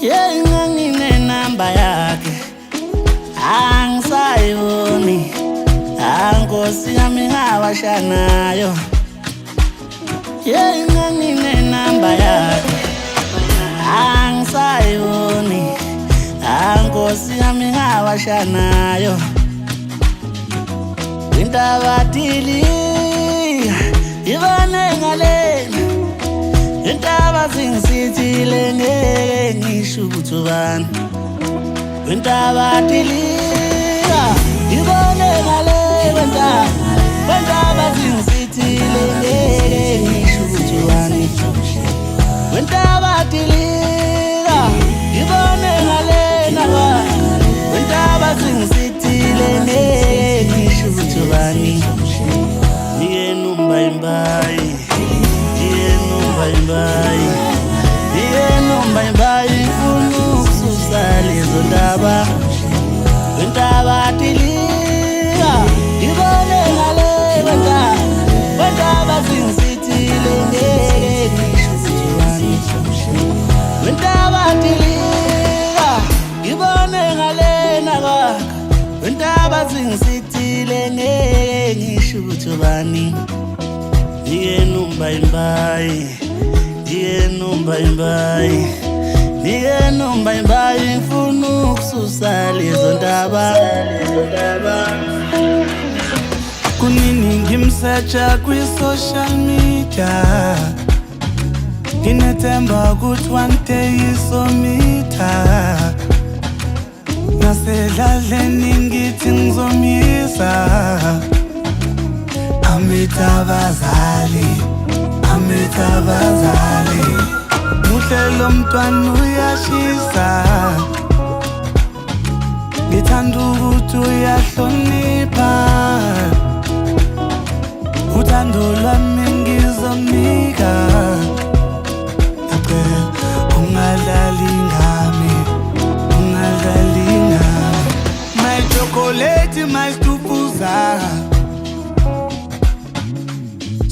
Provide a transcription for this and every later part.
Yeah, nginenamba yakhe angisayiboni, Nkosi yami ngawasha nayo. Yeah, nginenamba yakhe angisayiboni, Nkosi yami ngawasha nayo. Intabatili ibone ngalena, intaba zingisithile ngeke ngisho ukuthi ubani. Intabatili ibone ngalena, intaba zingisithile ngeke ngisho ukuthi ubani. Intabatili ibone ngalena, intaba zingisithile ngeke ngisho ukuthi ubani. Numbai ngifuna ukususa lezo ndaba. Intabatili ibone ngale, intaba zingisithile ngeke ngisho ukuthi ubani. Intabatili ibone ngalena, intaba zingisithile ngeke ngisho ukuthi ubani. Numbai ngifuna ukususa lezo ndaba. Kunini ngimsearcha kwi-social media, nginethemba ukuthi one day izomitha. Nasedladleni ngithi ngizomyisa, amitha abazali. Muhle lo mntwana uyashisa, ngithanda ukuthi uyahlonipha. Uthando lwami ngizomnika, ngicela ungadlali ngami. My chocolate, my stupuza,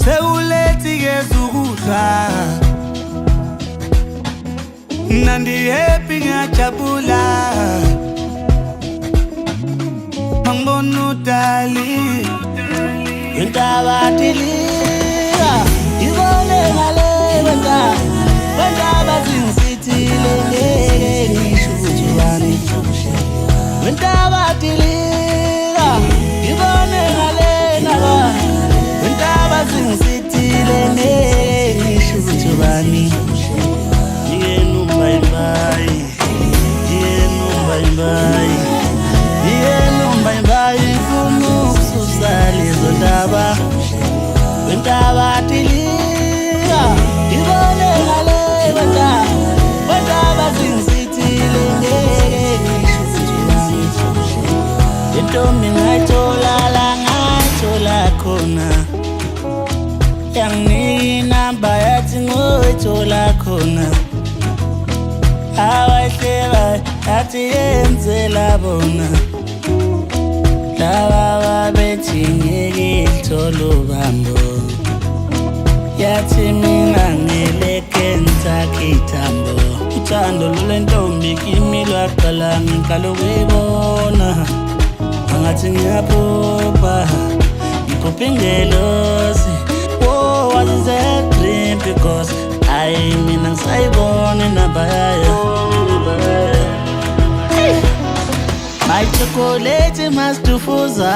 sewulethi kezukudla. Nandi happy ngiyajabula mangibona udali. Intabatili ibone ngale, intaba zingisithile ngeke ngisho ukuthi ubani. Intabatili ibone ngale, intaba zingisithile ngeke ngisho ukuthi ubani. Numbai ngifuna ukususa lezo ndaba. Intabatili ibone ngale, intaba zingisithile ngeke ngisho ukuthi ubani. Intombi ngayithola khona, yanginika inamba yathi ngoyithola khona. Awayihleba yathi yenzela bona, laba babethi ngeke ilithole ubambo. Yathi mina ngeleke ngithakhe ithambo. Uthando lwentombi kimi lwaqala ngiqala ukuyibona, angathi ngiyaphupha, ngiphupha ingelosi. Oh, what is that dream? Because mina ngisayibona inamba yayo. My chocolate mastufuza,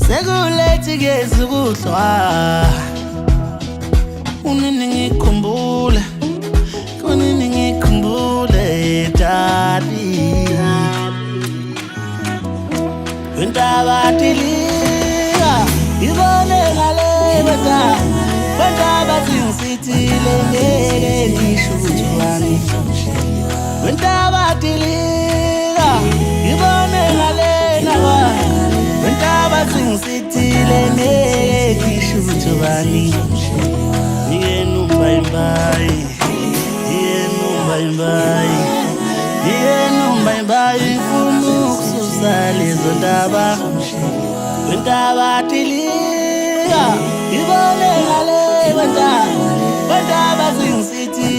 sekulethi kezukudlwa. Kunini ngikhumbule dadi. Intabatili ibone ngale, intaba zingisithile ngeke ngisho ukuthi ubani. Intabatili ibone ngale, intaba zingisithile ngeke ngisho ukuthi ubani. Numbai ngifuna ukususa lezo ndaba. Intabatili ibone ngale, intaba zingisithile